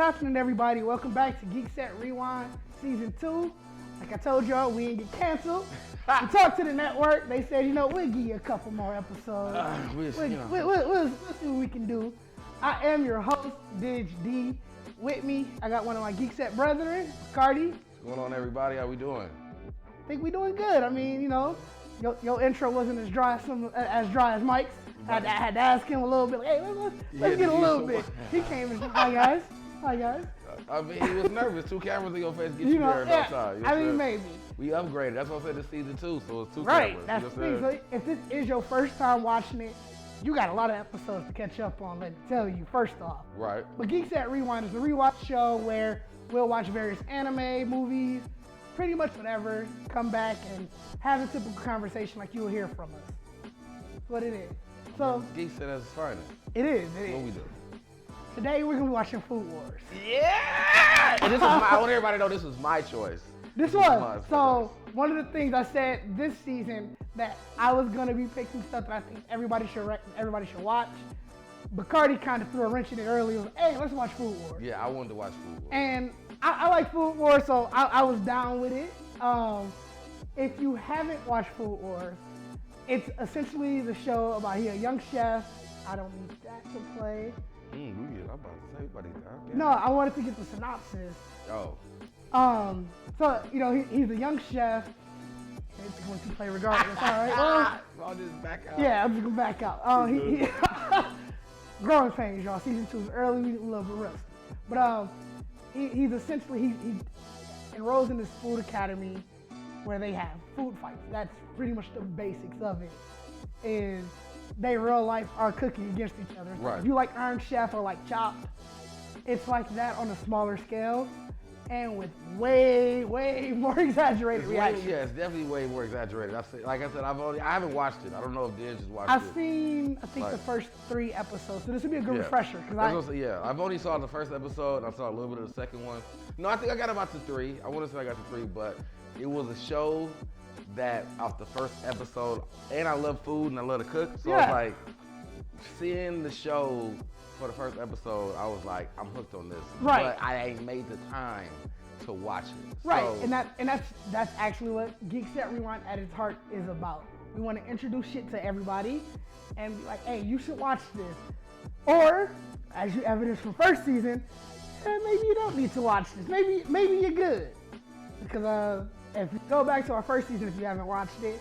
happening, everybody? Welcome back to Geekset Rewind Season 2. Like I told y'all, we didn't get canceled. We talked to the network. They said, we'll give you a couple more episodes. We'll see what we can do. I am your host, Didge D. With me, I got one of my Geekset brethren, Bacardi. What's going on, everybody? How we doing? I think we doing good. I mean, your intro wasn't as dry as Mike's. I had to ask him a little bit. Hey, let's get a little bit. He came and said, hi guys. I mean, he was nervous. 2 cameras in your face get you there no time. I mean, maybe. We upgraded. That's what I said this season 2, so it's 2 right, cameras. That's the thing. So if this is your first time watching it, you got a lot of episodes to catch up on, let me tell you, first off. Right. But Geekset Rewind is a rewatch show where we'll watch various anime, movies, pretty much whatever, come back and have a typical conversation like you will hear from us. That's what it is. So Geekset as it's Friday. It is. What we do? Today we're gonna be watching Food Wars. Yeah! And this is I want everybody to know this was my choice. This was. So one of the things I said this season that I was gonna be picking stuff that I think everybody should watch. Bacardi kind of threw a wrench in it early. He was like, hey, let's watch Food Wars. Yeah, I wanted to watch Food Wars. And I like Food Wars, so I was down with it. If you haven't watched Food Wars, it's essentially the show about a young chef. I don't need that to play. I'm about to say everybody down. No, I wanted to get the synopsis. Oh. So he's a young chef. It's going to play regardless. All right. Well, I'll just back out. Yeah, I'm just gonna back out. He growing pains, y'all. Season 2 is early. We a little bit rusty. But he's essentially he enrolls in this food academy where they have food fights. That's pretty much the basics of it. Is they real life are cooking against each other. Right. If you like Iron Chef or like Chopped, it's like that on a smaller scale and with way more exaggerated reactions. Yeah, it's definitely way more exaggerated. Like I said, I haven't watched it. I don't know if Didge has watched I've it. seen, I think, the first 3 episodes, so this would be a good refresher. I've only saw the first episode, and I saw a little bit of the second one. No, I think I got about to 3. I want to say I got to 3, but it was a show that off the first episode, and I love food and I love to cook, so it's like seeing the show for the first episode, I was like, I'm hooked on this. Right. But I ain't made the time to watch it. Right, So, and that's actually what Geekset Rewind at its heart is about. We want to introduce shit to everybody and be like, hey, you should watch this. Or, as you evidenced from first season, maybe you don't need to watch this. Maybe you're good. Because if you go back to our first season, if you haven't watched it,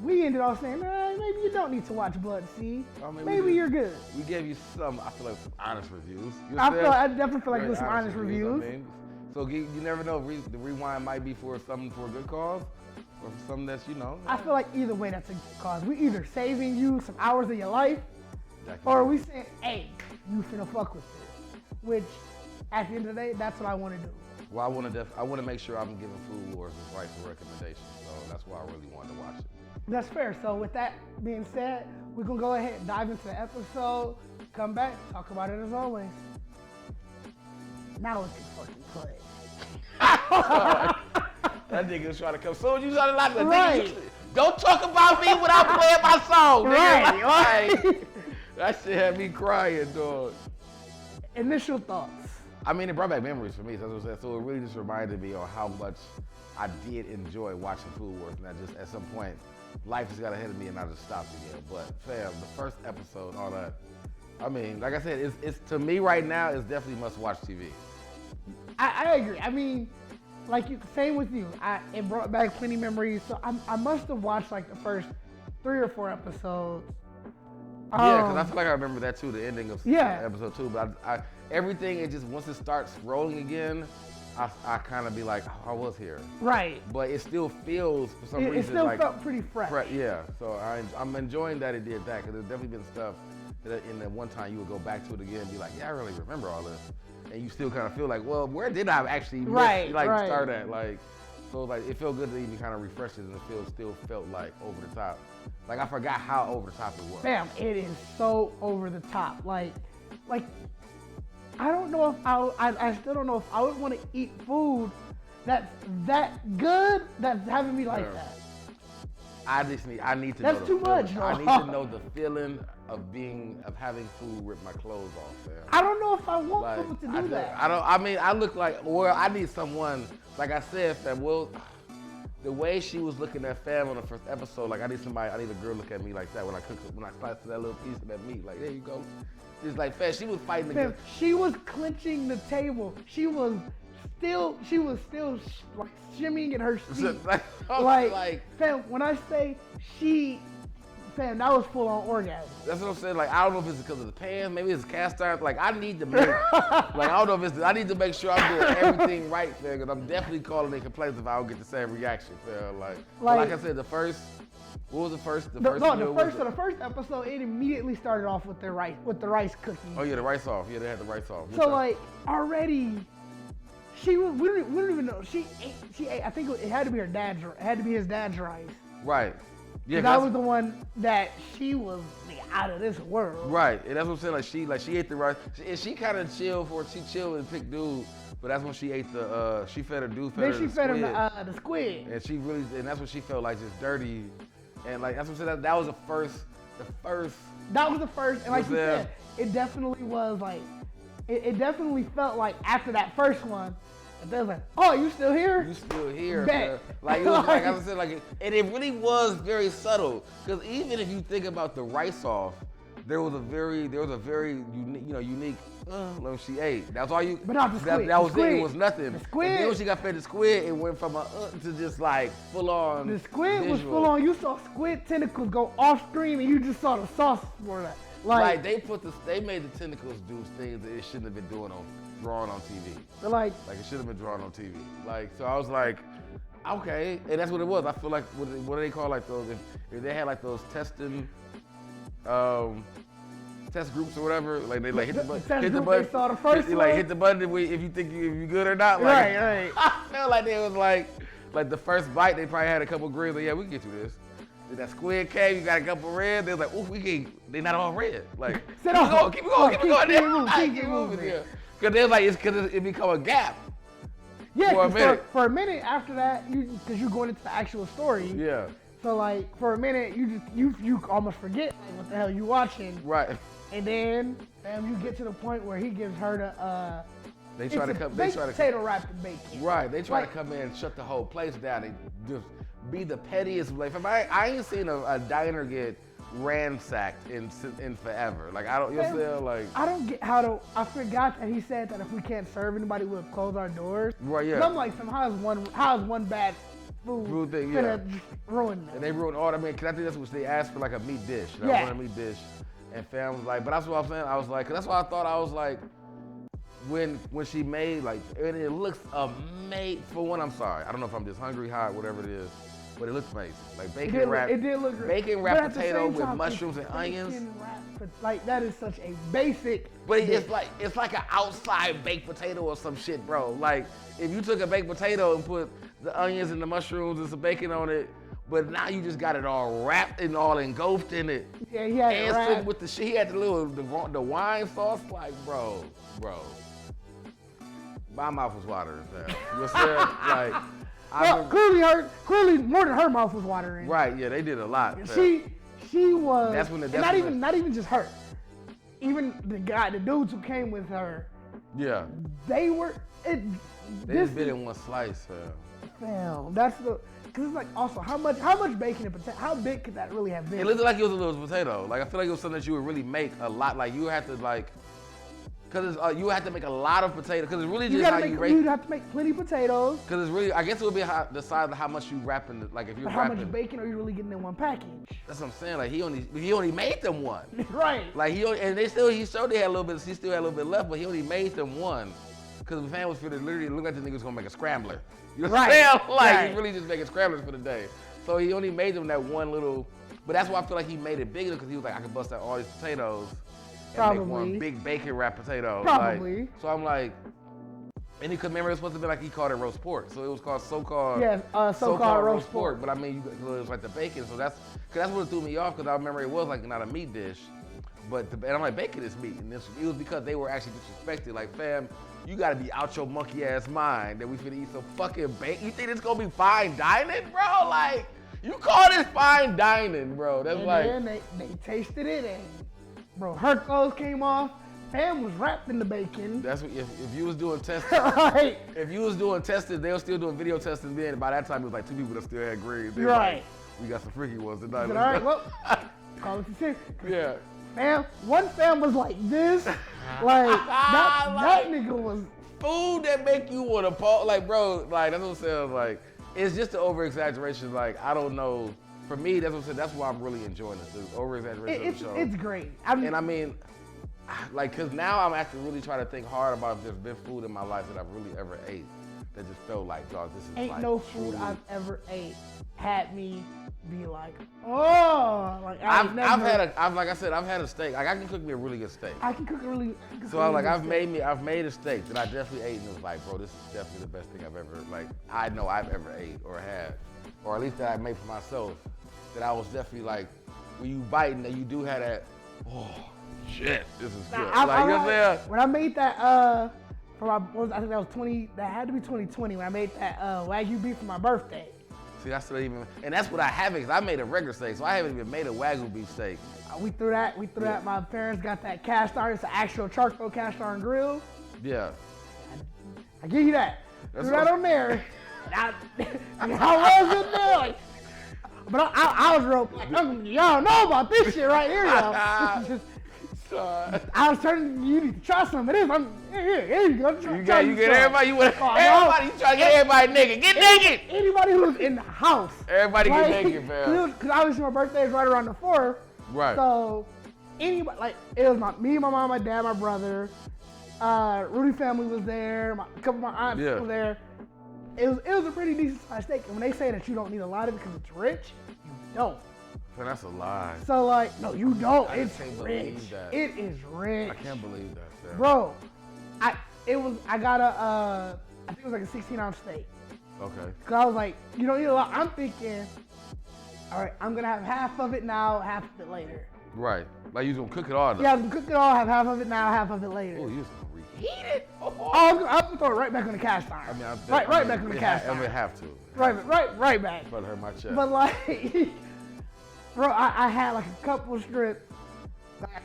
we ended up saying, maybe you don't need to watch Blood Sea. Maybe you're good. We gave you some honest reviews. I definitely feel like there's some honest reviews. So you never know, the rewind might be for something for a good cause or for something that's, I feel like either way that's a good cause. We either saving you some hours of your life or we saying, hey, you finna fuck with this. Which, at the end of the day, that's what I want to do. Well, I want to make sure I'm giving Food Wars its rightful recommendation, so that's why I really wanted to watch it. That's fair. So with that being said, we're going to go ahead and dive into the episode, come back, talk about it as always. Now it's fucking play. That nigga was trying to come. So you started laughing. Right. Don't talk about me without playing my song, nigga. Right. That shit had me crying, dog. Initial thoughts. I mean, it brought back memories for me. So, that's what I said. So it really just reminded me of how much I did enjoy watching Food Wars. And I just, at some point, life just got ahead of me and I just stopped again. But fam, the first episode, all that. I mean, like I said, it's to me right now, it's definitely must-watch TV. I agree. I mean, same with you. It brought back plenty of memories. So I must have watched like the first 3 or 4 episodes. Yeah, because I feel like I remember that too, the ending of episode 2. But everything, it just, once it starts rolling again, I kind of be like, oh, I was here. Right. But it still feels, for some reason, it still felt pretty fresh. Yeah, so I'm enjoying that it did that, because there's definitely been stuff that in that one time you would go back to it again and be like, yeah, I really remember all this. And you still kind of feel like, well, where did I actually start at? So it felt good to even kind of refresh it, and it still felt like over the top. Like I forgot how over the top it was. Damn, it is so over the top. Like I don't know if I still don't know if I would want to eat food that's that good that's having me like that. I need to That's know the too feeling. much, I need to know the feeling of having food rip my clothes off, fam. I don't know if I want food to do that. I look like, well, I need someone, like I said, fam, the way she was looking at fam on the first episode, like I need a girl look at me like that when I slice that little piece of that meat, like there you go. It's like, fam, she was fighting against. She was clenching the table. She was still like shimmying in her seat. like, fam, when I say fam, that was full on orgasm. That's what I'm saying. Like, I don't know if it's because of the pan, maybe it's cast iron. Like, I need to make, I don't know if I need to make sure I'm doing everything right, fam, because I'm definitely calling in complaints if I don't get the same reaction, fam. Like I said, what was the first? The first episode, it immediately started off with the rice cooking. Oh yeah, the rice off. Yeah, they had the rice off. So like already, we don't even know. She ate. I think it had to be her dad's. It had to be his dad's rice. Right. Yeah. That was the one that she was out of this world. Right, and that's what I'm saying. Like she ate the rice. She kind of chilled and picked dude. But that's when she ate she fed her dude. Then she fed him the squid. And that's what she felt like, just dirty. And like that's what I'm saying. That was the first. That was the first, and like you said, it definitely was like, it definitely felt like after that first one, they was like, oh, you still here? You still here? Bet. Like it was like I said, like, and it really was very subtle. Because even if you think about the rice off, there was a very unique. When she ate, that was all you. But not the squid. That was it. It was nothing. The squid. And then when she got fed the squid, it went from to just like full on. The squid visual. was full on. You saw squid tentacles go off screen, and you just saw the sauce for that. Like they made the tentacles do things that it shouldn't have been drawn on TV. Like it should have been drawn on TV. Like, so I was like, okay, and that's what it was. I feel like what do they call like those? If they had like those testing. Test groups or whatever, like they like hit the button. They saw the first one. Like hit the button if you think you good or not. Like, right. I felt like they was like the first bite they probably had a couple grits. Like, yeah, we can get through this. Then that squid came, you got a couple red. They was like, ooh, they not all red. Like keep going. Keep moving. Yeah. Cause they was like it become a gap. Yeah, for a minute after that, because you're going into the actual story. Yeah. So like for a minute, you almost forget like, what the hell you watching. Right. And then you get to the point where he gives her the They try to potato wrapped in bacon. Right. They try to come in and shut the whole place down and just be the pettiest. Like I ain't seen a diner get ransacked in forever. Like I don't. You know like I don't get I forgot that he said that if we can't serve anybody, we'll close our doors. Right. Yeah. I'm like, how is one bad food thing, ruin that? And they ruined all. I mean, cause I think that's what they asked for, like a meat dish. I want a meat dish. And fam was like, but that's what I'm saying. I was like, cause that's why I thought I was like, when she made like, and it looks amazing. For one, I'm sorry. I don't know if I'm just hungry, hot, whatever it is, but it looks amazing. Like bacon wrapped. It did look great. Bacon wrapped potato with mushrooms and onions. Like that is such a basic. But it's like an outside baked potato or some shit, bro. Like if you took a baked potato and put the onions and the mushrooms and some bacon on it. But now you just got it all wrapped and all engulfed in it. Yeah, he had it wrapped. With he had the wine sauce. Like, bro. My mouth was watering, fam. You know Well, clearly more than her mouth was watering. Right, yeah, they did a lot. She was. That's when not even just her. Even the dudes who came with her. Yeah. They were. They just bit in one slice, fam. Fam, that's the. Cause it's like also how much bacon and potato, how big could that really have been? It looked like it was a little potato. Like I feel like it was something that you would really make a lot. Like you had to cause you had to make a lot of potatoes. Cause it's really just how you rate. You'd have to make plenty of potatoes. Cause it's really, I guess it would be the size of how much you wrap in. Like if you're how much bacon are you really getting in one package? That's what I'm saying. Like he only made them one. Right. Like he showed they had a little bit. He still had a little bit left, but he only made them one. Cause the fan was feeling literally looked like the nigga was gonna make a scrambler. You know what I'm saying? Like he's really just making scramblers for the day. So he only made them that one little. But that's why I feel like he made it bigger because he was like, I could bust out all these potatoes and make one big bacon wrapped potato. Probably. Like, so I'm like, and he could remember it was supposed to be like he called it roast pork, so it was called so-called roast pork. But I mean, it was like the bacon, so that's what threw me off because I remember it was like not a meat dish. And I'm like, bacon is meat. And it was because they were actually disrespected. Like, fam, you gotta be out your monkey ass mind that we finna eat some fucking bacon. You think it's gonna be fine dining, bro? Like, you call this fine dining, bro. That's and like. then they tasted it and bro, her clothes came off. Fam was wrapped in the bacon. That's what, if you was doing testing, right. If you was doing testing, they were still doing video testing then. By that time, it was like 2 people that still had green. They right. Like, we got some freaky ones tonight. Said, all right, well, call it the six. Yeah. Fam, one fam was like this. Like, that nigga was. Food that make you want to pause. Like, bro, like, that's what I'm saying. Like, it's just the over-exaggeration. Like, I don't know. For me, that's what I'm saying. That's why I'm really enjoying this. The over-exaggeration of the show. It's great. Like, cause now I'm actually really trying to think hard about if there's been food in my life that I've really ever ate that just felt like, dog, this is ain't like no food I've ever ate had me be like, oh, like I've had a steak. Like I can cook me a really good steak. I can cook a really. So I've made a steak that I definitely ate and it was like, bro, this is definitely the best thing I've ever I know I've ever ate or had, or at least that I made for myself. That I was definitely like, when you biting, that you do have that, oh. Shit, this is good. You know what I'm saying? When I made that, I think that was 20. That had to be 2020 when I made that Wagyu beef for my birthday. See, that's not even, and that's what I haven't. Cause I made a regular steak, so I haven't even made a Wagyu beef steak. We threw that. My parents got that cast iron. It's an actual charcoal cast iron grill. Yeah. I give you that. Threw that on there. I was in there. Like, but I was real. Like, y'all know about this shit right here, y'all. I was turning. You need to try some of this. Here you go. You get everybody. You want everybody. You try to get everybody naked. Get naked. Anybody who's in the house. Everybody get naked, fam. Because obviously my birthday is right around the 4th. Right. So anybody, like, it was me, my mom, my dad, my brother. Rudy family was there. A couple of my aunts were there. It was a pretty decent sized steak. And when they say that you don't need a lot of it because it's rich, you don't. Man, that's a lie. So like, no, you don't. It's can't rich. Believe that. It is rich. I can't believe that, Sarah. Bro. I got I think it was like a 16-ounce steak. Okay. Cause I was like, you don't need a lot. I'm thinking, all right, I'm gonna have half of it now, half of it later. Right. Like you was gonna cook it all. Yeah, I'm gonna cook it all, have half of it now, half of it later. Oh, you was gonna reheat it. Oh, I'm gonna throw it right back on the cast iron. Right back on the cast iron. I'm gonna have to. Right back. But hurt my chest. But like, bro, I had like a couple of strips.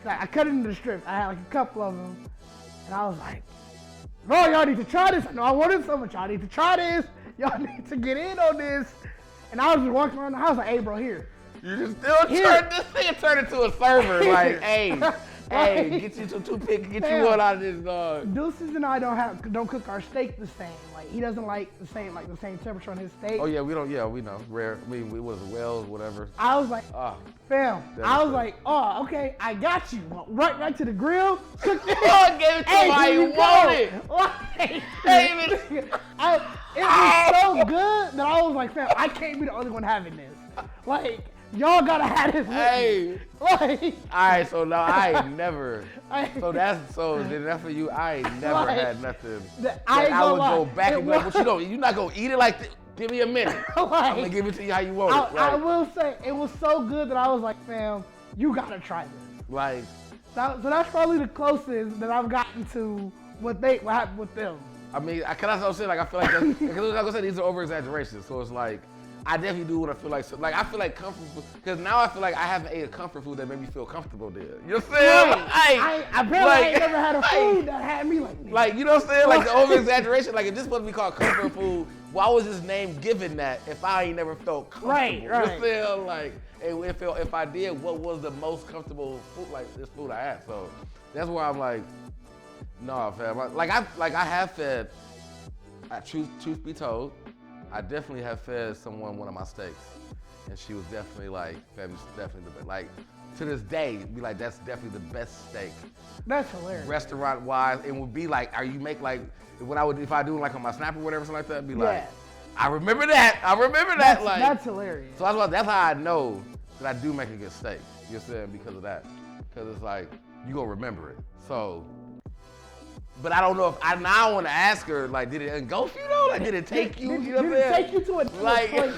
I cut it into strips. I had like a couple of them, and I was like, bro, y'all need to try this. I know I wanted so much. Y'all need to try this. Y'all need to get in on this. And I was just walking around the house like, hey, bro, here. You just still turned this thing into a server. Like, hey, get you some toothpick, get you one out of this dog. Deuces and I don't cook our steak the same. Like he doesn't like the same temperature on his steak. Oh yeah, we know. Rare. I mean, we was Wells, whatever. I was like, fam. I was like, oh, okay, I got you. Right back to the grill. Cook it. Oh, gave it to him how you wanted. It was so good that I was like, fam, I can't be the only one having this. Like, y'all gotta have this. Hey. Like. All right, so now I ain't never. So then that's for you. I ain't never had nothing. I would go back and be like, what you're not gonna eat it like this? Give me a minute. I'm gonna give it to you how you want it. I will say it was so good that I was like, fam, you gotta try this. Like. So that's probably the closest that I've gotten to what happened with them. I mean, I feel like that's, because like I said, these are over exaggerations. So it's like, I definitely do what I feel like. So, like, I feel like comfort food, because now I feel like I haven't ate a comfort food that made me feel comfortable there. You know what I'm saying? I ain't never had a food that had me like this. Like, you know what I'm saying? Like, the over exaggeration, like, if this supposed to be called comfort food, why was this name given that if I ain't never felt comfortable? Right. You know what I'm saying? Like, if I did, what was the most comfortable food, like, this food I had? So, that's where I'm like, nah, fam. I have fed, truth be told, I definitely have fed someone one of my steaks, and she was definitely like, fam, it's definitely the best. Like, to this day, be like, that's definitely the best steak. That's hilarious. Restaurant-wise, it would be like, if I do like on my Snap or whatever, something like that, it'd be like, I remember that. That's hilarious. So that's how I know that I do make a good steak. You know what I'm saying? Because of that. Because it's like, you gonna remember it. So, but I don't know if I want to ask her, like, did it engulf you though? Like, did it take you? You know what I'm saying? Did it take you to a place?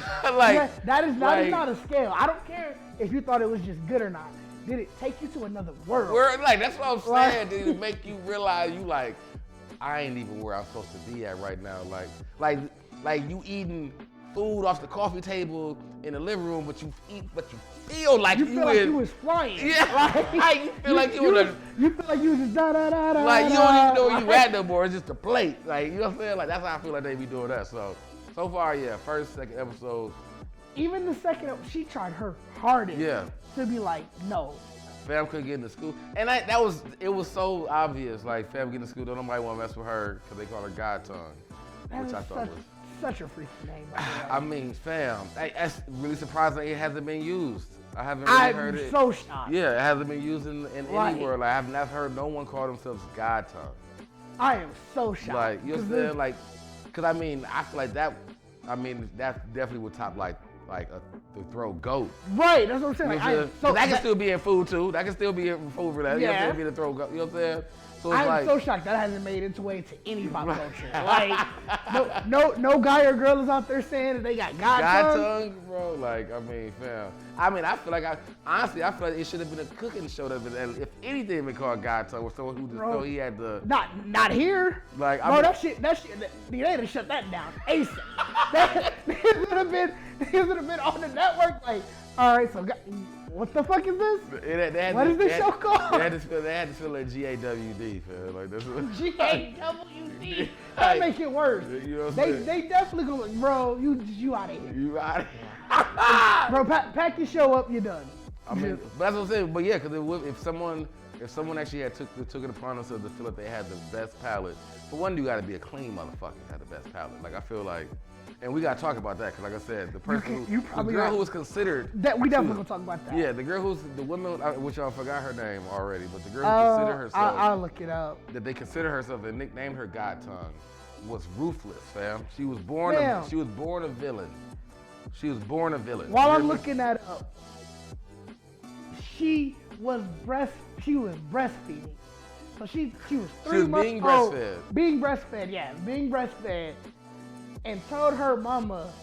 That is not a scale. I don't care if you thought it was just good or not. Did it take you to another world? Like, that's what I'm saying. Did it make you realize you like, I ain't even where I'm supposed to be at right now? Like you eating food off the coffee table in the living room, but you feel like you was flying. Yeah, like you feel like you was just da-da-da-da. Like you don't even know where you at no more. It's just a plate. Like, you know what I'm saying? Like, that's how I feel like they be doing that. So far, yeah, first, second episode. Even the second, she tried her hardest. Yeah. To be like, no. Fam couldn't get into school. And it was so obvious. Like, Fam getting to school, don't nobody want to mess with her because they call her God Tongue. Which I thought was such a freaky name, by the way. I mean, Fam, that's really surprising it hasn't been used. I haven't really heard it. I'm so shocked. Yeah, it hasn't been used in anywhere. Like, I've never heard no one call themselves God Tongue. I am so shocked. Like, you know what I'm saying? Like, because I mean, I feel like that definitely would top like the throw goat. Right, that's what I'm saying. Like, that can still be in food too. That can still be in food for that. Yeah. You know what I'm saying? Be the throw goat. You know what I'm saying? So I'm so shocked that hasn't made its way to any pop culture. Like, no guy or girl is out there saying that they got God tongue, bro. Like, I mean, fam. I mean, I feel like honestly, I feel like it should have been a cooking show that, if anything, been called God tongue, or someone who just thought he had the. Not here. Like, bro, that shit. They had to shut that down ASAP. They would have been on the network. Like, all right, so. What the fuck is this? What is this show called? They had to fill it GAWD, fam. Like, that's what. GAWD. That make it worse. You know what I'm saying? They definitely gonna like, bro, you out of here. You out of here. Bro, pack your show up, you're done. I mean, that's what I'm saying. But yeah, because if someone actually had took it upon themselves to feel like they had the best palate, for one, you got to be a clean motherfucker to have the best palate. Like, I feel like. And we gotta talk about that, because like I said, the girl who was considered that we definitely gonna talk about that. Yeah, the woman, which I forgot her name already, but the girl who considered herself. I'll look it up. That they consider herself and nicknamed her God Tongue was ruthless, fam. She was born a villain. She was born a villain. While I'm looking that up, she was breastfeeding. So she was 3 months old. Being breastfed. And told her mama,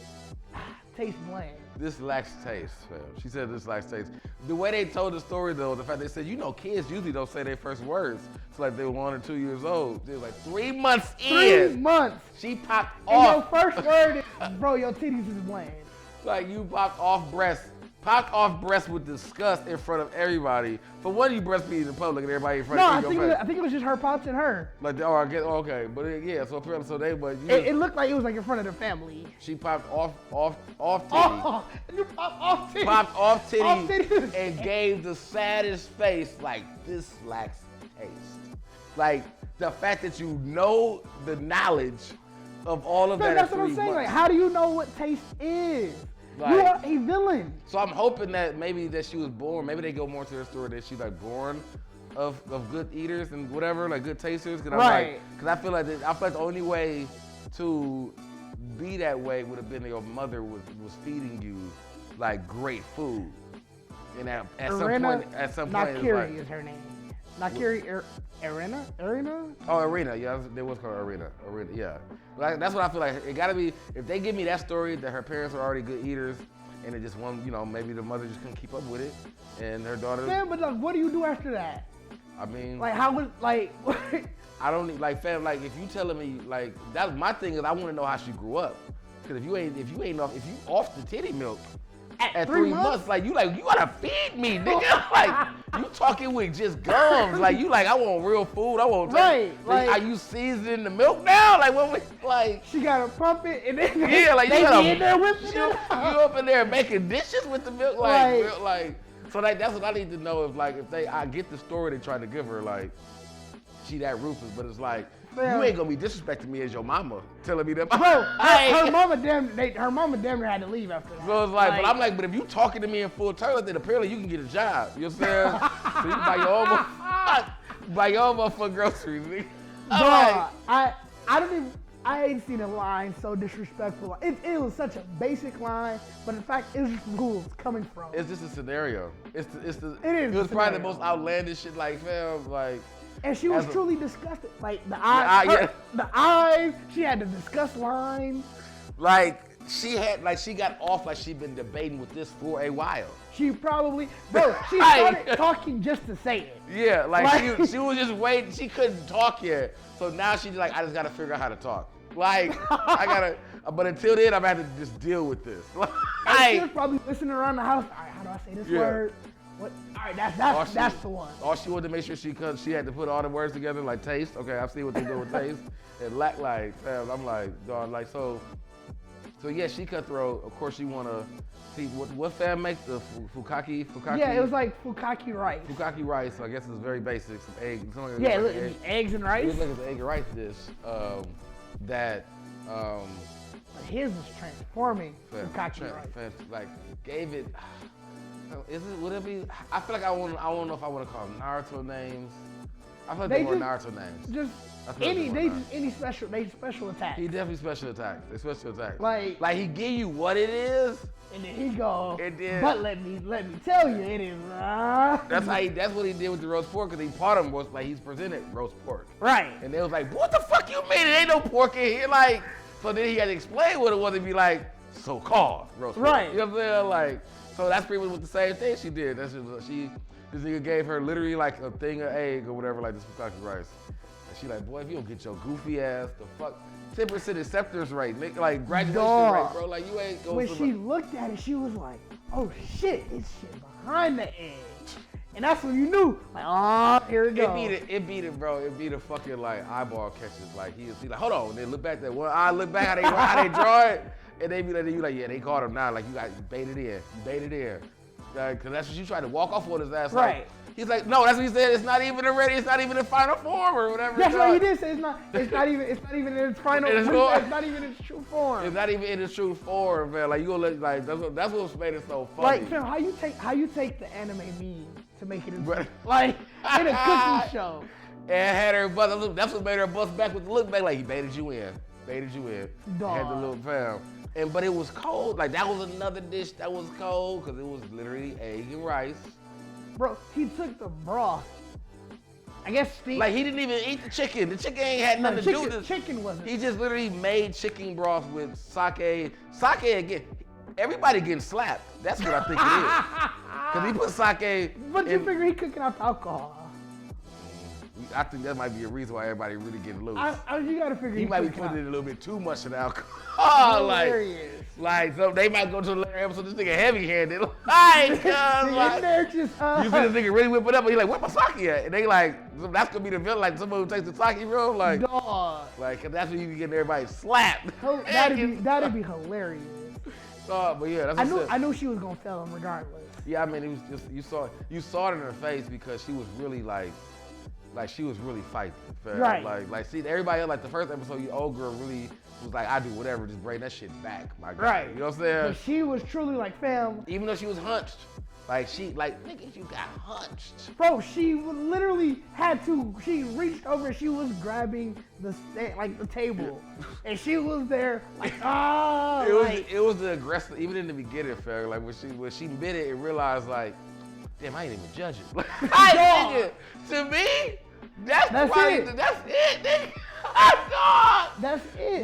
tastes bland. This lacks taste, fam. She said this lacks taste. The way they told the story, though, the fact they said, kids usually don't say their first words. It's like they were 1 or 2 years old. They were like 3 months in. 3 months. She popped off. And your first word is, bro, your titties is bland. Like, you popped off breast with disgust in front of everybody. For one, you breastfeed in public and everybody in front of you. I think it was just her pops and her. Like, okay, but yeah. So apparently, it looked like it was like in front of the family. She popped off titty. Oh, you popped off titty. Popped off titty and gave the saddest face. Like, this lacks taste. Like, the fact that you know the knowledge of all of that. That's what I'm saying. Like, how do you know what taste is? Like, you are a villain. So I'm hoping that maybe that she was born. Maybe they go more to her story that she's like born of good eaters and whatever, like good tasters. Because I feel like the only way to be that way would have been that your mother was feeding you like great food. And at some point, Nakiri is her name. Nakiri Arena? Oh, Arena. Yeah, they was called Arena. Yeah. Like, that's what I feel like. It gotta be, if they give me that story that her parents are already good eaters, and it just maybe the mother just couldn't keep up with it, and her daughter. Man, but like, what do you do after that? I mean, like, how was like? I don't need, like, fam. Like, if you telling me, like, that's my thing is I want to know how she grew up, because if you off the titty milk. At 3 months, like, you gotta feed me, nigga. Like, you talking with just gums. Like, you like, I want real food. I want. Right. Like, are you seasoning the milk now? Like, what? Like, she gotta pump it and then like, they be in there with it. You up in there making dishes with the milk, like. So like, that's what I need to know. I get the story they trying to give her, like, she that ruthless, but it's like. You ain't gonna be disrespecting me as your mama, telling me that. Bro, her mama damn near had to leave after that. So it's like, but I'm like, but if you talking to me in full terms, then apparently you can get a job. You know what I'm saying? So you buy your own motherfucking groceries. Bro, I ain't seen a line so disrespectful. It was such a basic line, but in fact, it's just who it's coming from. It's just a scenario. It was probably the most outlandish shit, like, fam, like. And she was truly disgusted. Like, the eyes, she had the disgust line. Like, she got off like she'd been debating with this for a while. She started talking just to say it. Yeah, like she was just waiting. She couldn't talk yet. So now she's like, I just got to figure out how to talk. Like, I gotta, but until then, I'm gonna have to just deal with this. She was probably listening around the house. All right, how do I say this word? What? All right, that's the one. All she wanted to make sure she had to put all the words together, like taste. Okay, I see what they do with taste. And like, fam, I'm like, dog, like, so yeah, she cutthroat. Of course, she wanna see what fam make the fukaki. Yeah, it was like fukaki rice. Fukaki rice. So I guess it's very basic. Some eggs. Yeah, like eggs and rice. It was like an egg and rice dish. But his was transforming fukaki rice. Like gave it. Would it be? I feel like I don't know if I want to call them Naruto names. I feel like they were Naruto names. Just any special attacks. He definitely special attacks. They special attacks. Like he give you what it is, and then he go. It did. But let me tell you, it is. That's what he did with the roast pork, because he part of him was like he's presented roast pork. Right. And they was like, what the fuck you mean? It ain't no pork in here. Like, so then he had to explain what it was and be like, so-called roast pork. Right. You know what I'm saying? Like, so that's pretty much the same thing she did. This nigga gave her literally like a thing of egg or whatever, like this fukaki rice. And she like, boy, if you don't get your goofy ass the fuck 10% acceptance rate, like graduation rate, bro. Like you ain't going. When she looked at it, she was like, oh shit, it's shit behind the egg. And that's when you knew, like, oh, here it goes. It beat it, bro. It beat the fucking like eyeball catches. Like he like, hold on. And then look back that one eye, look back how they draw it. And they be like, yeah, they caught him now. Like, you baited in. Because that's what you tried to walk off on his ass. Right. Like, he's like, no, that's what he said. It's not even in final form or whatever. That's what he did say. It's not even in its final form. It's not even in its true form. It's not even in its true form, man. Like, you gonna let, like, that's what made it so funny. Like, fam, how you take the anime meme to make it into, like, in a cooking show. And had her bust, that's what made her bust back with the look back. Like, he baited you in. Dog. Had the little fam. But it was cold. Like, that was another dish that was cold because it was literally egg and rice. Bro, he took the broth. I guess Steve. Like, he didn't even eat the chicken. The chicken ain't had nothing to do with this. Chicken wasn't. He just literally made chicken broth with sake. Sake again. Everybody getting slapped. That's what I think it is. Because he put sake. But you figure he cooking out the alcohol. I think that might be a reason why everybody really getting loose. You gotta figure he might be putting in a little bit too much of the alcohol. Like, so they might go to the later episode. This nigga heavy-handed. Like, you see this nigga really whip it up, and he like, where my sake at? And they like, that's gonna be the villain. Like, someone who takes the sake, bro. Like, dog. Like, cause that's when you be getting everybody slapped. That'd be hilarious. But yeah, that's what I knew she was gonna fail him regardless. Yeah, I mean, it was just you saw it in her face because she was really like she was really fighting. Right. Like see, everybody else, like the first episode, your old girl really was like, I do whatever, just bring that shit back, my guy. Right. You know what I'm saying? But she was truly like, fam. Even though she was hunched. Like nigga, you got hunched. Bro, she literally she reached over and she was grabbing the table. And she was there like, It was the aggressive, even in the beginning, fam. Like when she bit it and realized like, damn, I ain't even judge it. Like, nigga, to me, that's it. That's it, nigga. That's it.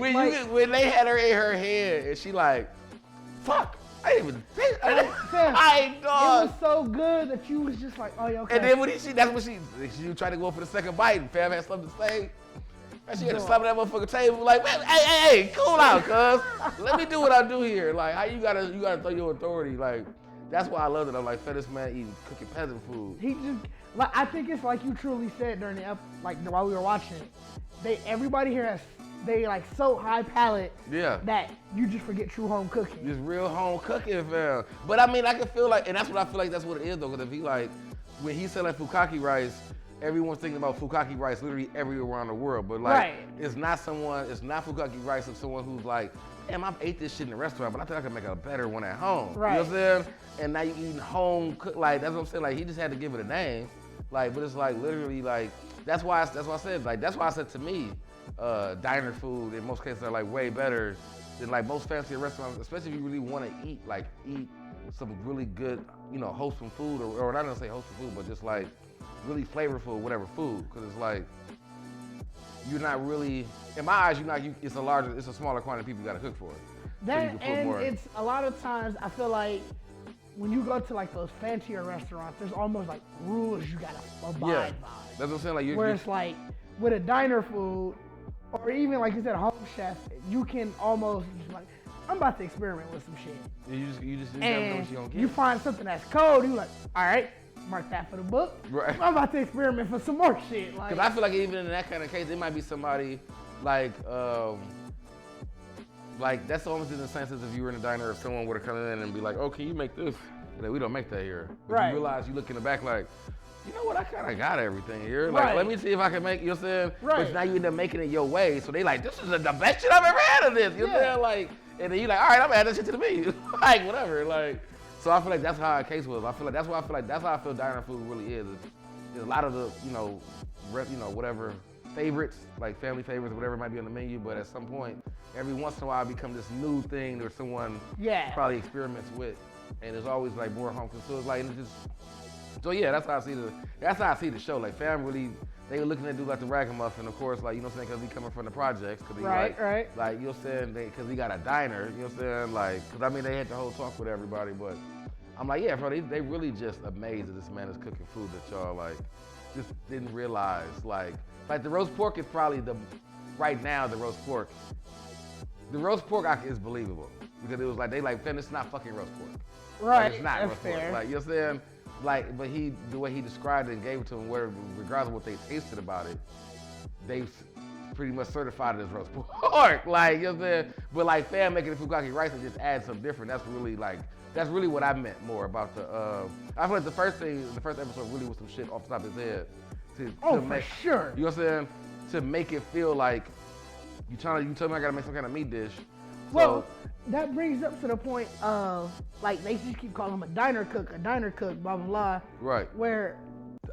When they had her in her head and she like, fuck, I didn't even think. I ain't dog. It was so good that you was just like, oh, yeah, okay. And then that's when she tried to go for the second bite and fam had something to say. And she had to slap that motherfucking table like, man, hey, cool out, cuz. Let me do what I do here. Like, how you gotta throw your authority. Like, that's why I love it. I'm like, this man eating cooking peasant food. He just, like, I think it's like you truly said during while we were watching it. Everybody here has, like so high palate. Yeah. That you just forget true home cooking. Just real home cooking, fam. But I mean, I can feel like, and that's what I feel like that's what it is though. Because if he like, when he said like fukaki rice, everyone's thinking about fukaki rice literally everywhere around the world. But like, it's not fukaki rice of someone who's like, damn, I've ate this shit in the restaurant, but I think I can make a better one at home. Right. You know what I'm saying? And now you eating home cook, like that's what I'm saying. Like he just had to give it a name. Like, but it's like literally like that's why I said like that's why I said to me, diner food in most cases are like way better than like most fancy restaurants, especially if you really want to eat some really good, wholesome food or not gonna say wholesome food, but just like really flavorful whatever food, because it's like you're not really, in my eyes, it's a smaller quantity of people you gotta cook for. It's a lot of times I feel like when you go to like those fancier restaurants, there's almost like rules you gotta abide by. That's what I'm saying. Like it's like with a diner food, or even like you said, Home Chef, you can almost just like, I'm about to experiment with some shit. You just never know what you're gonna get. You find something that's cold, you like, all right, mark that for the book. Right. I'm about to experiment for some more shit. Because I feel like even in that kind of case, it might be somebody like that's almost in the sense as if you were in a diner, if someone were to come in and be like, oh, can you make this? And then we don't make that here. But right. You realize you look in the back like, you know what, I kind of got everything here. Like, let me see if I can make, you know what I'm saying? Right. But now you end up making it your way. So they like, this is the best shit I've ever had of this. You know what I'm saying? Like, and then you like, all right, I'm gonna add that shit to the menu. Like, whatever. Like, so I feel like that's how our case was. I feel like that's how I feel diner food really is. It's a lot of the, whatever favorites, like family favorites, whatever might be on the menu, but at some point, every once in a while, it becomes this new thing that someone probably experiments with, and there's always like more home cooked. So it's like, so yeah, that's how I see the show. Like, fam really, they were looking at do like the ragamuffin, of course, like, you know what I'm saying, because he coming from the projects, because he like, you know what I'm saying, because he got a diner, you know what I'm saying, like, because I mean, they had the whole talk with everybody, but I'm like, yeah, bro, they really just amazed that this man is cooking food that y'all like just didn't realize, like the roast pork is probably right now the roast pork is believable, because it was like, they like, fam, it's not fucking roast pork. Right, like, it's not roast fair. Pork. Like, you know what I'm saying? Like, but the way he described it and gave it to him, regardless of what they tasted about it, they pretty much certified it as roast pork. Like, you know what I'm saying? But like, fam making the fukaki rice and just add something different, that's really what I meant more about I feel like the first episode really was some shit off the top of his head. To make, for sure. You know what I'm saying? To make it feel like you told me I gotta make some kind of meat dish. Well, that brings up to the point of, like, they just keep calling him a diner cook, blah, blah, blah. Right. Where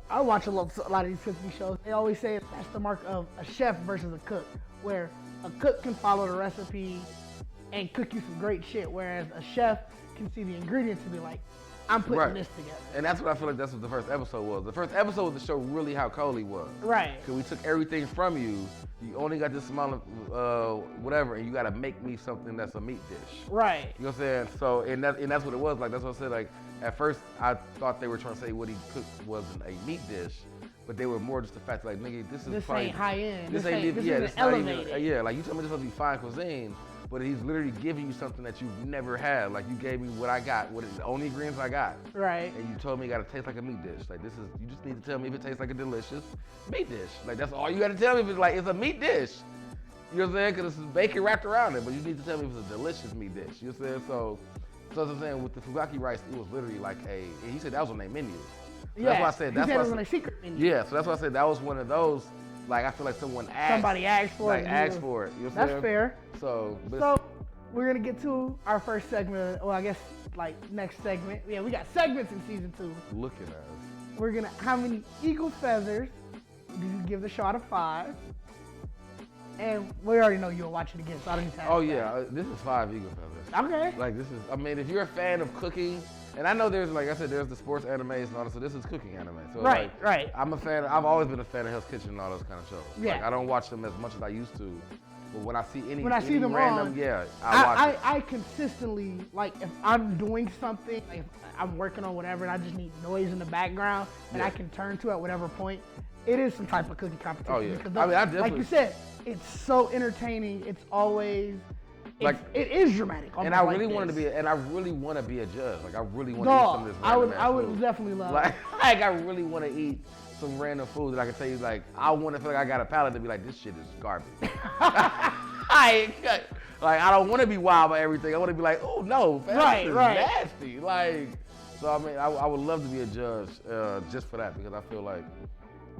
I watch a lot of these cooking shows. They always say that's the mark of a chef versus a cook, where a cook can follow the recipe and cook you some great shit, whereas a chef can see the ingredients and be like, I'm putting this together. And that's what I feel like that's what the first episode was. The first episode was to show really how cold he was. Right. Because we took everything from you. You only got this amount of whatever, and you got to make me something that's a meat dish. Right. You know what I'm saying? So, and that's what it was. Like, that's what I said. Like, at first, I thought they were trying to say what he cooked wasn't a meat dish, but they were more just the fact, like, nigga, this probably ain't high end. This ain't elevated. Like, you told me this supposed to be fine cuisine, but he's literally giving you something that you've never had. Like, you gave me what I got, the only ingredients I got. Right. And you told me it gotta taste like a meat dish. Like, you just need to tell me if it tastes like a delicious meat dish. Like, that's all you gotta tell me if it's like, it's a meat dish. You know what I'm saying? Because it's bacon wrapped around it, but you need to tell me if it's a delicious meat dish. You know what I'm saying? So as I'm saying, with the fukaki rice, it was literally like he said that was on their menu. So that's why I said, it was on their secret menu. Yeah, so that's why I said that was one of those, like, I feel like somebody asked for it. You know what I'm saying? That's fair. So we're gonna get to our first segment. Well, I guess like next segment. Yeah, we got segments in season 2. Look at us. We're gonna, how many eagle feathers do you give the show out of 5? And we already know you'll watch it again, so I don't need to ask that. This is 5 eagle feathers. Okay. Like, this is, I mean, if you're a fan of cooking, and I know there's, like I said, there's the sports animes and all that, so this is cooking anime. So right. I've always been a fan of Hell's Kitchen and all those kind of shows. Yeah. Like, I don't watch them as much as I used to, but when I see any them random, on, I watch it. I consistently, like, if I'm doing something, like if I'm working on whatever and I just need noise in the background and I can turn to at whatever point, it is some type of cooking competition. Oh, yeah. Because I definitely, like you said, it's so entertaining. It's always, it is dramatic. And I really want to be a judge. Like, I really want to eat some of this random I would definitely love it. Like, I really want to eat some random food that I can tell you, like, I want to feel like I got a palate to be like, this shit is garbage. I don't want to be wild by everything. I want to be like, oh no, this is nasty. Like, so I mean, I would love to be a judge just for that, because I feel like,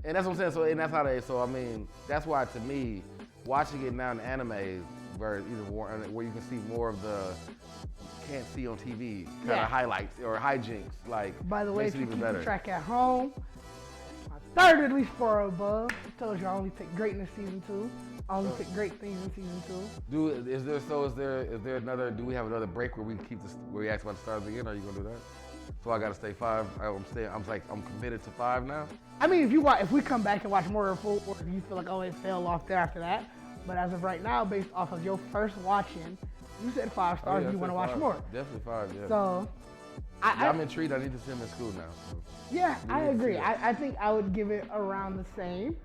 and that's what I'm saying. So, and that's how so I mean, that's why to me, watching it now in anime, where you can see more of the can't see on TV kind of highlights or hijinks. Like, by the way, makes if it you even keep better. the track at home, my third at least 4 or above. I told you I only pick greatness season 2. I only pick great things in season 2. Is there another? Do we have another break where we keep this? Where we ask about the stars again? Are you gonna do that? So I gotta stay 5. I'm committed to 5 now. I mean, if we come back and watch more of full, or if you feel like, oh, it fell off there after that. But as of right now, based off of your first watching, you said 5 stars. You want to watch more? Definitely 5. Yeah. So I'm intrigued. I need to see him in school now. So. Yeah, I agree. I think I would give it around the same.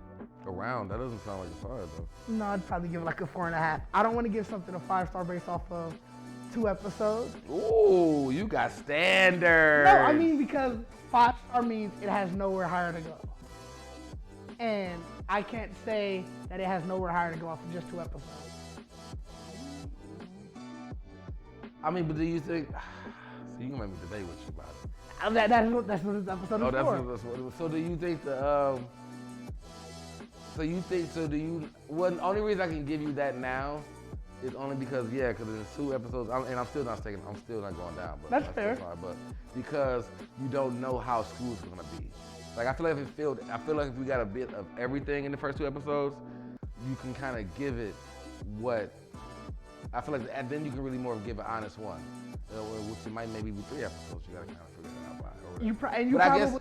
Around? That doesn't sound like a 5 though. No, I'd probably give it like a 4.5. I don't want to give something a 5-star based off of 2 episodes. Ooh, you got standards. No, I mean because 5-star means it has nowhere higher to go. And I can't say that it has nowhere higher to go off of just 2 episodes. I mean, but do you think? So you can make me debate with you about it. That's what this episode is for. That's what. So do you think the? So do you? Well, the only reason I can give you that now is only because because there's 2 episodes, and I'm still not going down. But that's fair. But because you don't know how school's gonna be. Like I feel like if we got a bit of everything in the first 2 episodes, you can kind of give it what. I feel like, and then you can really more give an honest one, which it might maybe be 3 episodes. You gotta kind of figure it out by.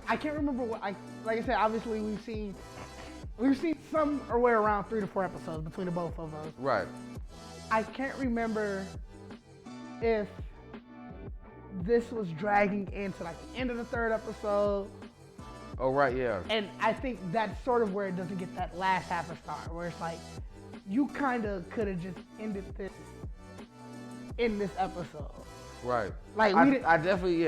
I can't remember what like I said. Obviously, we've seen somewhere around 3 to 4 episodes between the both of us. Right. I can't remember if this was dragging into like the end of the 3rd episode. Oh right, yeah. And I think that's sort of where it doesn't get that last half a star, where it's like you kind of could have just ended this in this episode. Right. Like I definitely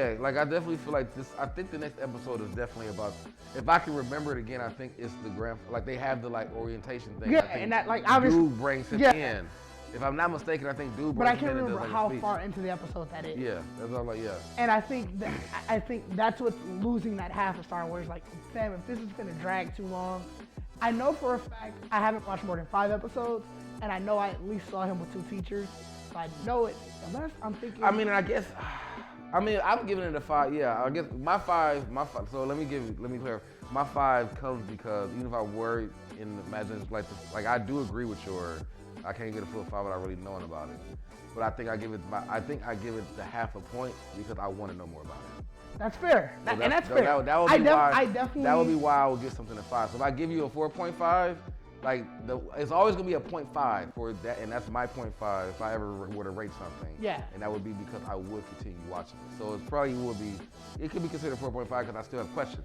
feel like this. I think the next episode is definitely about. If I can remember it again, I think it's the like they have the like orientation thing. Yeah, and that like obviously Dude brings him in. If I'm not mistaken, I think Dude brings him in. But I can't remember like how far into the episode that is. Yeah, that's all like And I think that's what's losing that half a star, where it's like, fam, if this is gonna drag too long. I know for a fact I haven't watched more than 5 episodes, and I know I at least saw him with 2 teachers. So I know it. Unless I'm thinking. I mean, I'm giving it a 5. Yeah, I guess my 5. So let me clarify. My 5 comes because even if I were in the imagination like I do agree with your. I can't get a full 5 without really knowing about it. But I think I give it the half a point because I want to know more about it. That's fair. That's fair. That would be why I would give something a 5. So if I give you a 4.5, like it's always gonna be a 0.5 for that, and that's my 0.5 if I ever were to rate something. Yeah. And that would be because I would continue watching it. So it could be considered 4.5 because I still have questions.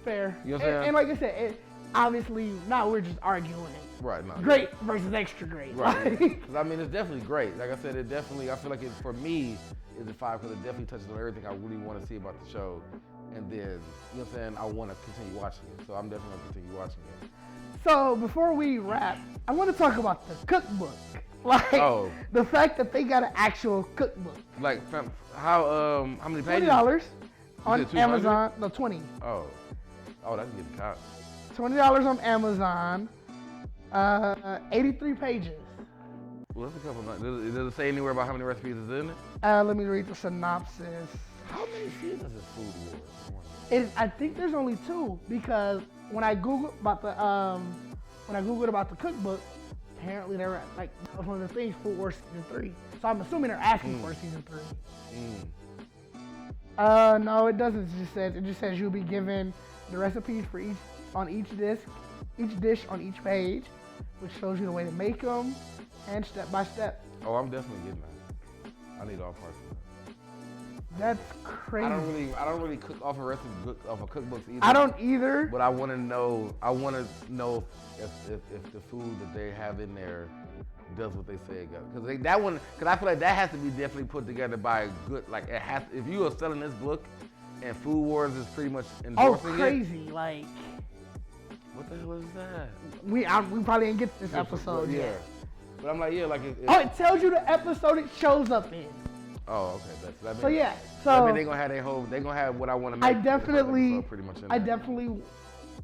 Fair. You know what I'm saying? And like I said, obviously now we're just arguing. Right. No. Great versus extra great. Right. Because I mean, it's definitely great. Like I said, I feel like for me, it's a 5 because it definitely touches on everything I really want to see about the show. And then, you know what I'm saying, I want to continue watching it. So I'm definitely going to continue watching it. So before we wrap, I want to talk about the cookbook. Like, the fact that they got an actual cookbook. Like, how many pages? $20 on Amazon. No, 20. Oh, that's getting caught. $20 on Amazon. 83 pages. Well, that's a couple. Does it say anywhere about how many recipes is in it? Let me read the synopsis. How many seasons is Food Wars? I think there's only 2 because when I googled about the cookbook, apparently they were like that was one of the things Food Wars season 3. So I'm assuming they're asking for season 3. No, it doesn't. It just says you'll be given the recipes for each dish on each page, which shows you the way to make them and step by step. Oh, I'm definitely getting that. I need all parts of that. That's crazy. I don't really cook off of cookbooks either. I don't either. But I want to know if the food that they have in there does what they say it does. Because I feel like that has to be definitely put together by a good, like it has. If you are selling this book and Food Wars is pretty much endorsing it. Oh, crazy! Like, what the hell is that? We probably didn't get this episode yet. But I'm like, it tells you the episode it shows up in. Oh, okay. That So they're gonna have what I want to make. Pretty much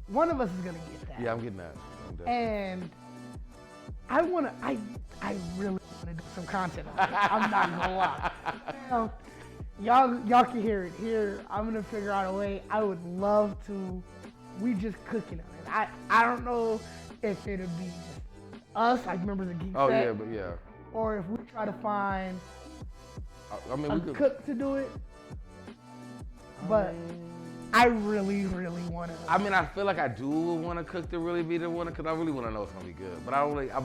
one of us is gonna get that. Yeah, I'm getting that. And I really want to do some content on it. I'm not gonna lie. Y'all can hear it here. I'm gonna figure out a way. I would love to. We just cooking on it. I don't know if it'll be just us, like members of Geekset. Oh yeah, but yeah. Or if we try to find we cook to do it. But I really, really want to. I mean, I feel like I do want to cook to really be the one because I really want to know it's gonna be good. But I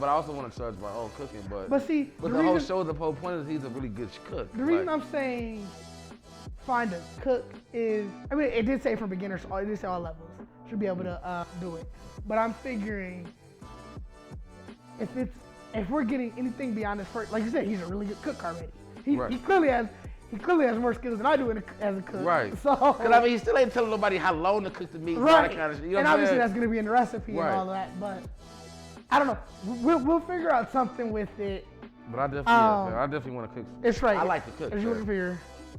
also want to judge my own cooking. But see, the whole point is he's a really good cook. The reason I'm saying find a cook is, I mean, it did say from beginners, it did say all levels. should be able to do it. But I'm figuring if we're getting anything beyond his first, like you said, he's a really good cook already. He clearly has more skills than I do as a cook. Right. So, because I mean, he still ain't telling nobody how long to cook the meat. Right. And all that kind of shit. You know and what obviously I'm that's going to be in the recipe and all that. But I don't know. We'll figure out something with it. But I definitely want to cook. It's right. I like to cook.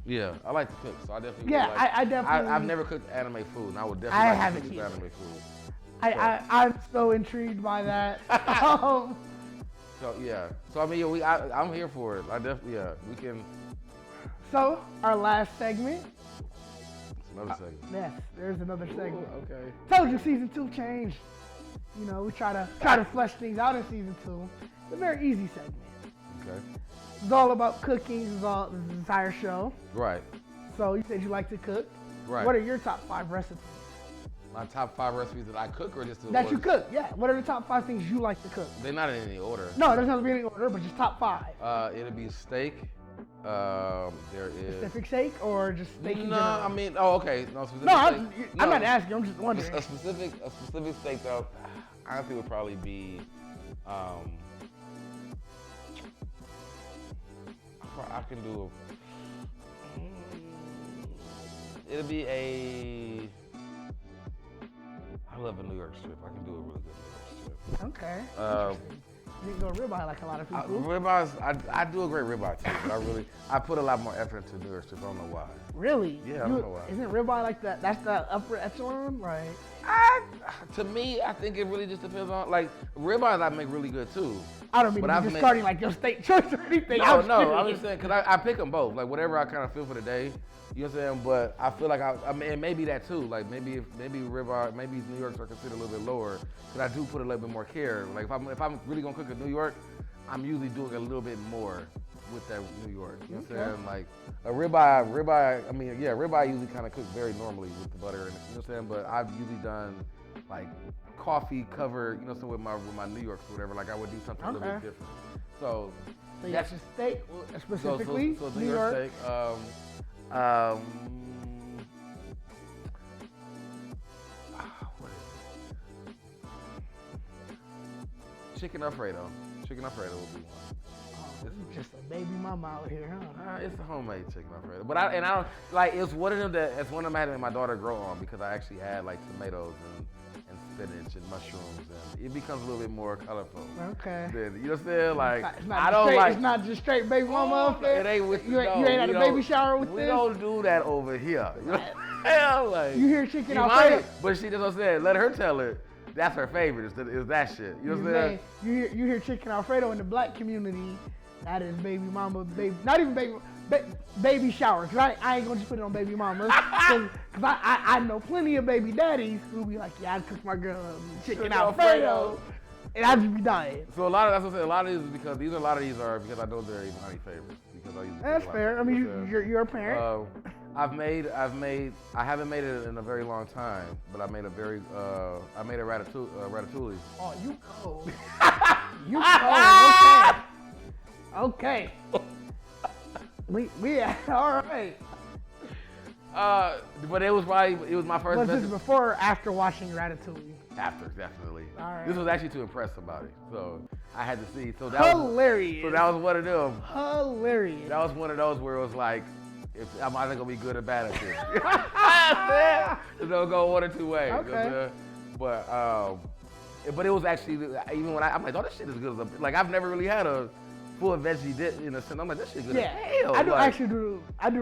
Yeah, I like to cook, so I definitely. Yeah, like, I definitely. I've never cooked anime food, and I would definitely like to cook anime food. I'm so intrigued by that. So yeah, so I mean, I'm here for it. I definitely, we can. So our last segment. It's another segment. Yes, there's another segment. Ooh, okay. Told you season 2 changed. You know, we try to flesh things out in season 2. It's a very easy segment. Okay. It's all about cooking. This is the entire show. Right. So you said you like to cook. Right. What are your top 5 recipes? My top 5 recipes that I cook, or just that you cook? Yeah. What are the top 5 things you like to cook? They're not in any order. No, there's not any order, but just top 5. It'll be steak. There is specific steak or just steak in general? I mean, okay. No, specific steak. I'm not asking. I'm just wondering. A specific steak though, I think would probably be. I can do it'll be a. I love a New York strip. I can do a really good New York strip. Okay. You can go ribeye like a lot of people. Ribeyes, I do a great ribeye too, but I put a lot more effort into New York strip. I don't know why. Really? Yeah, I don't know why. Isn't ribeye like that? That's the upper echelon, right? To me, I think it really just depends on, like, ribeyes I make really good too. I don't mean to be discarding like your steak choice or anything. No, I'm just saying, because I pick them both. Like, whatever I kind of feel for the day, you know what I'm saying? But I feel like, I mean, and maybe that too. Like, maybe ribeye, maybe New York's are considered a little bit lower, because I do put a little bit more care. Like, if I'm really going to cook in New York, I'm usually doing a little bit more with that New York. You know what I'm saying? Like, a ribeye, I mean, yeah, ribeye usually kind of cooks very normally with the butter, and you know what I'm saying? But I've usually done, like, coffee covered, you know, so with my New Yorks or whatever, like I would do something a little bit different. So that's your steak specifically. So New York steak. What is it? Chicken Alfredo. Chicken Alfredo would be one. This is just a baby mama out here, huh? It's a homemade chicken Alfredo, but I don't like. It's one of them I had my daughter grow on, because I actually add like tomatoes and spinach and mushrooms, and it becomes a little bit more colorful. Okay. You know what I'm saying? Like, it's not just straight baby mama up there. It ain't with you ain't had a baby shower with this. We don't do that over here. You know? Hell, like, you hear chicken Alfredo, but she just said, let her tell it. That's her favorite. Is that shit? You know what I'm saying? You hear chicken Alfredo in the black community. That is baby mama, not even baby shower. Cause I ain't gonna just put it on baby mamas. Cause I know plenty of baby daddies who be like, yeah, I cook my girl chicken Alfredo, and I just be dying. So that's what I'm saying. A lot of these is because a lot of these are because I know they're Imani favorites. Because I use that's fair. I mean, you're a parent. I haven't made it in a very long time, but I made a ratatouille. Oh, you cold. You cold. Okay. We all right. But it was my first. Was this before or after watching Ratatouille? After, definitely. All right. This was actually to impress somebody, so I had to see. So hilarious. So that was one of them. Hilarious. That was one of those where it was like, I'm either gonna be good or bad at this. It's gonna go one or two ways. Okay. You know what I'm saying? But it was actually, even when I'm like, oh, this shit is good as like I've never really had a full veggie dip in a sense. I'm like, this shit good as hell. I do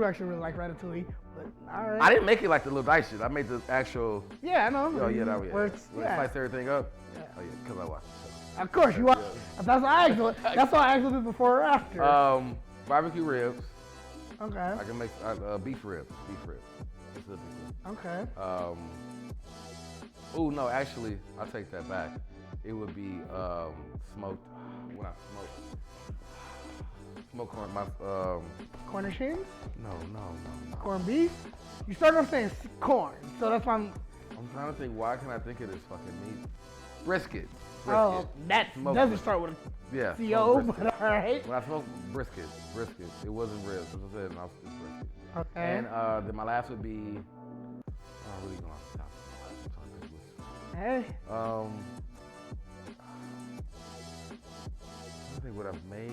actually really like Ratatouille, but all right. I didn't make it like the little dice shit. I made the actual. Yeah, I know. Oh yeah, that was where it's slice everything up. Yeah. Oh yeah, because I watched it. Of course you watch. That's why I asked. That's why I asked this before or after. Barbecue ribs. Okay. I can make beef ribs specifically. Okay. Oh no, actually, I'll take that back. It would be smoked. When I smoked corn. Cornish hens? No. Corned beef? You started off saying corn, so that's why I'm trying to think. Why can I think of this fucking meat? Brisket. Oh, that doesn't start with a CO, but all right. When I smoked brisket, it wasn't ribs. As I said, it's brisket. Okay. And then my last would be, I'm really going off the top of my head. I'm trying to think Hey. I think what I've made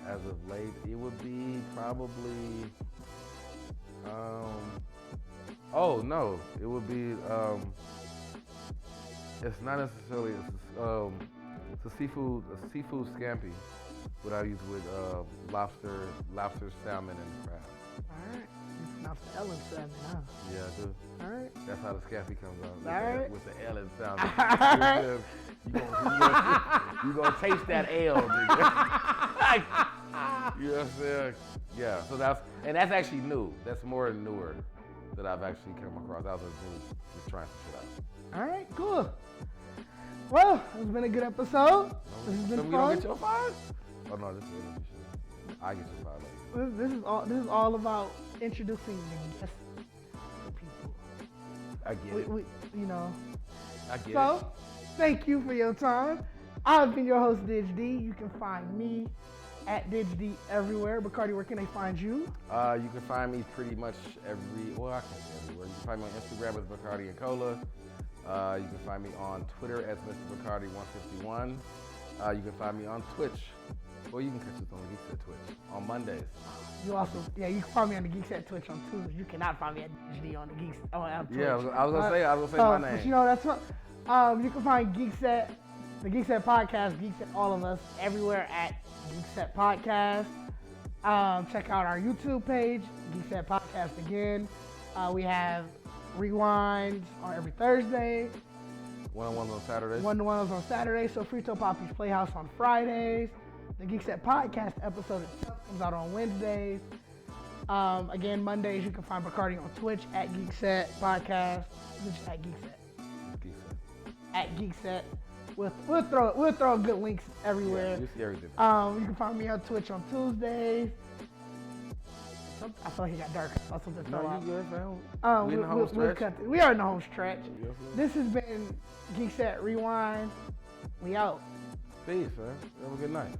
as of late, it would be probably, it would be, it's not necessarily, it's a seafood scampi, what I use with lobster, salmon, and crab. All right. You pronounce the L in salmon, huh? Yeah, I do. All right. That's how the scampi comes out. With the L in salmon. All right. You gonna taste that L, nigga. You know what I'm saying? Yeah. So that's actually new. That's more newer that I've actually come across. I was just trying some shit out. All right. Cool. Well, it's been a good episode. This has been fun. We don't get your 5? Oh no, this is interview shit. I get your 5 later. This is all about introducing the guests to people. I get it. I get it. Thank you for your time. I've been your host, Didge D. You can find me at Didge D everywhere. Bacardi, where can they find you? You can find me pretty much I can't say everywhere. You can find me on Instagram as Bacardi and Cola. You can find me on Twitter as Mr. Bacardi151. You can find me on Twitch. Well, you can catch us on the Geekset Twitch on Mondays. You can find me on the Geekset Twitch on Tuesdays. You cannot find me at Didge D on the Twitch. Yeah, I was gonna say my name. But that's what. You can find Geekset, the Geekset Podcast, Geekset all of us everywhere at GeeksetPodcast. Check out our YouTube page, Geekset Podcast again. We have Rewind on every Thursday. One-on-ones on Saturdays. One-on-ones on Saturdays. So Frito Poppy's Playhouse on Fridays. The Geekset Podcast episode itself comes out on Wednesdays. Again, Mondays you can find Bacardi on Twitch at Geekset Podcast. Just at Geekset. At Geekset. We'll throw good links everywhere. Yeah, you see everything. You can find me on Twitch on Tuesdays. I feel like it got dark. No, you good, fam. We in the home stretch. We are in the home stretch. Yes, this has been Geekset Rewind. We out. Peace, man. Have a good night.